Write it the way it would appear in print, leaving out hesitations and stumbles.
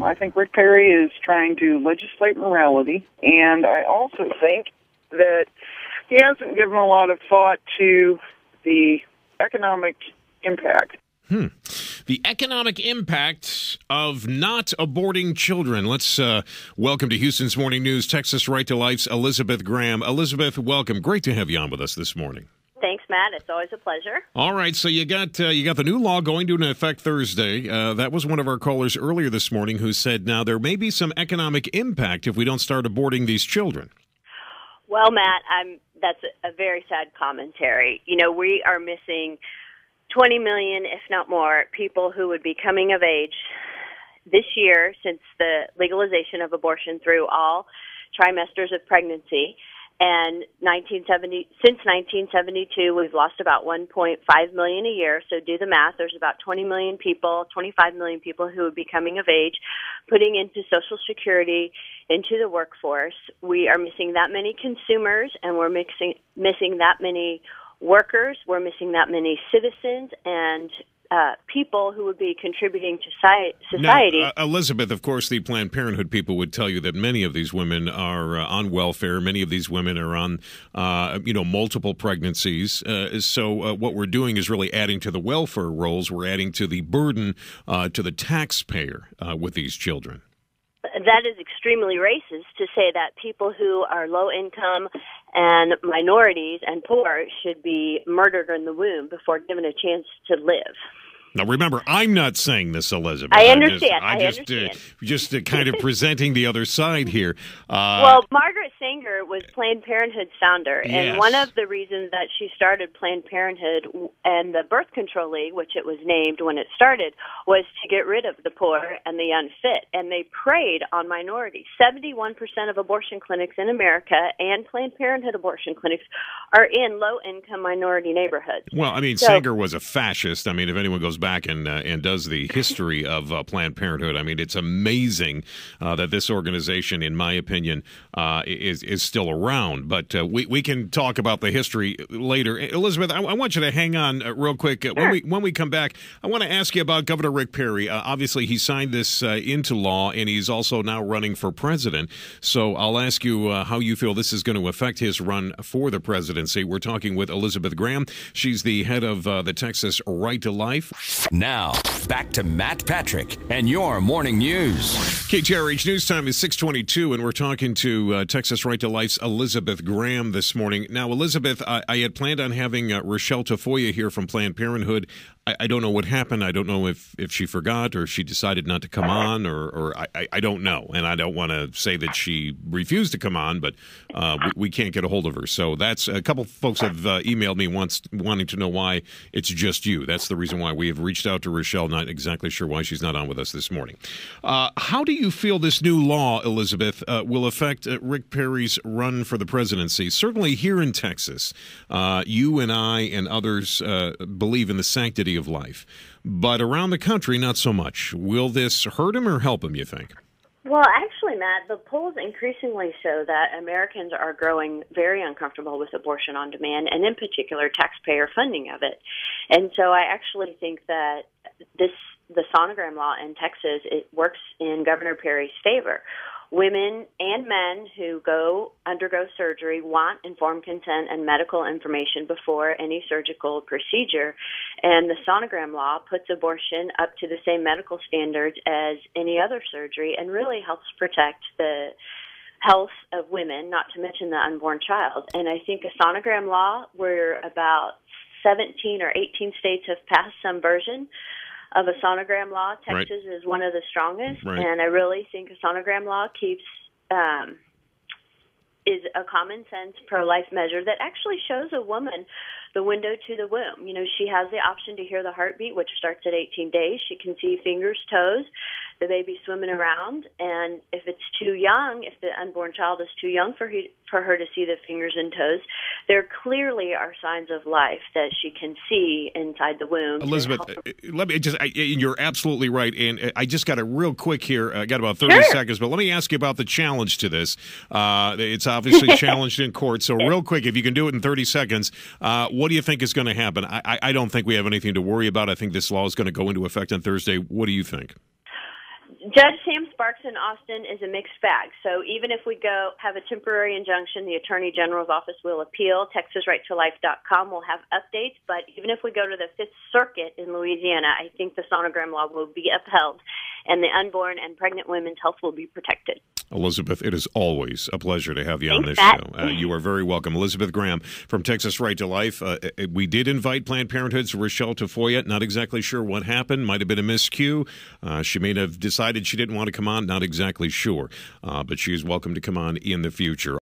I think Rick Perry is trying to legislate morality, and I also think that he hasn't given a lot of thought to the economic impact. The economic impact of not aborting children. Let's welcome to Houston's Morning News, Texas Right to Life's Elizabeth Graham. Elizabeth, welcome. Great to have you on with us this morning. Thanks, Matt. It's always a pleasure. All right, so you got the new law going into effect Thursday. That was one of our callers earlier this morning who said now there may be some economic impact if we don't start aborting these children. Well, Matt, that's a very sad commentary. You know, we are missing 20 million, if not more, people who would be coming of age this year since the legalization of abortion through all trimesters of pregnancy. And since 1972, we've lost about 1.5 million a year. So do the math. There's about 20 million people, 25 million people who would be coming of age, putting into Social Security, into the workforce. We are missing that many consumers, and we're missing that many workers. We're missing that many citizens and people who would be contributing to society. Now, Elizabeth, of course, the Planned Parenthood people would tell you that many of these women are on welfare. Many of these women are on, multiple pregnancies. So what we're doing is really adding to the welfare rolls. We're adding to the burden to the taxpayer with these children. That is extremely racist to say that people who are low income and minorities and poor should be murdered in the womb before given a chance to live. Now, remember, I'm not saying this, Elizabeth. I understand. Just kind of presenting the other side here. Well, Margaret Sanger was Planned Parenthood's founder, yes. And one of the reasons that she started Planned Parenthood and the Birth Control League, which it was named when it started, was to get rid of the poor and the unfit. And they preyed on minorities. 71% of abortion clinics in America and Planned Parenthood abortion clinics are in low-income minority neighborhoods. Well, I mean, Sanger was a fascist. I mean, if anyone goes back and does the history of Planned Parenthood, I mean, it's amazing that this organization, in my opinion, is still around. But we can talk about the history later. Elizabeth, I want you to hang on real quick. Sure. When we come back, I want to ask you about Governor Rick Perry. Obviously, he signed this into law, and he's also now running for president. So I'll ask you how you feel this is going to affect his run for the presidency. We're talking with Elizabeth Graham. She's the head of the Texas Right to Life. Now, back to Matt Patrick and your morning news. KTRH News Time is 6:22, and we're talking to Texas Right to Life's Elizabeth Graham this morning. Now, Elizabeth, I had planned on having Rochelle Tafoya here from Planned Parenthood. I don't know what happened. I don't know if she forgot or if she decided not to come on, or I don't know. And I don't want to say that she refused to come on, but we can't get a hold of her. So that's a couple folks have emailed me once wanting to know why it's just you. That's the reason why we have reached out to Rochelle. Not exactly sure why she's not on with us this morning. How do you feel this new law, Elizabeth, will affect Rick Perry's run for the presidency? Certainly here in Texas, you and I and others believe in the sanctity of life, but around the country, not so much. Will this hurt him or help him, you think? Well, actually, Matt, the polls increasingly show that Americans are growing very uncomfortable with abortion on demand, and in particular, taxpayer funding of it. And so I actually think that the sonogram law in Texas, it works in Governor Perry's favor. Women and men who undergo surgery want informed consent and medical information before any surgical procedure, and the sonogram law puts abortion up to the same medical standards as any other surgery and really helps protect the health of women, not to mention the unborn child. And I think a sonogram law, where about 17 or 18 states have passed some version of a sonogram law. Texas is one of the strongest, and I really think a sonogram law is a common sense pro-life measure that actually shows a woman the window to the womb. You know, she has the option to hear the heartbeat, which starts at 18 days. She can see fingers, toes, the baby swimming around, and if it's too young, if the unborn child is too young for her to see the fingers and toes, there clearly are signs of life that she can see inside the womb. Elizabeth, let me you're absolutely right, and I just got a real quick here. I got about 30 seconds, but let me ask you about the challenge to this. It's obviously challenged in court, so real quick, if you can do it in 30 seconds, what do you think is going to happen? I don't think we have anything to worry about. I think this law is going to go into effect on Thursday. What do you think? Judge Sam Sparks in Austin is a mixed bag. So even if we go have a temporary injunction, the Attorney General's office will appeal. TexasRightToLife.com will have updates. But even if we go to the Fifth Circuit in Louisiana, I think the sonogram law will be upheld, and the unborn and pregnant women's health will be protected. Elizabeth, it is always a pleasure to have you on this Matt. show. You are very welcome. Elizabeth Graham from Texas Right to Life. We did invite Planned Parenthood's Rochelle Tafoya. Not exactly sure what happened. Might have been a miscue. She may have decided she didn't want to come on. Not exactly sure. But she is welcome to come on in the future.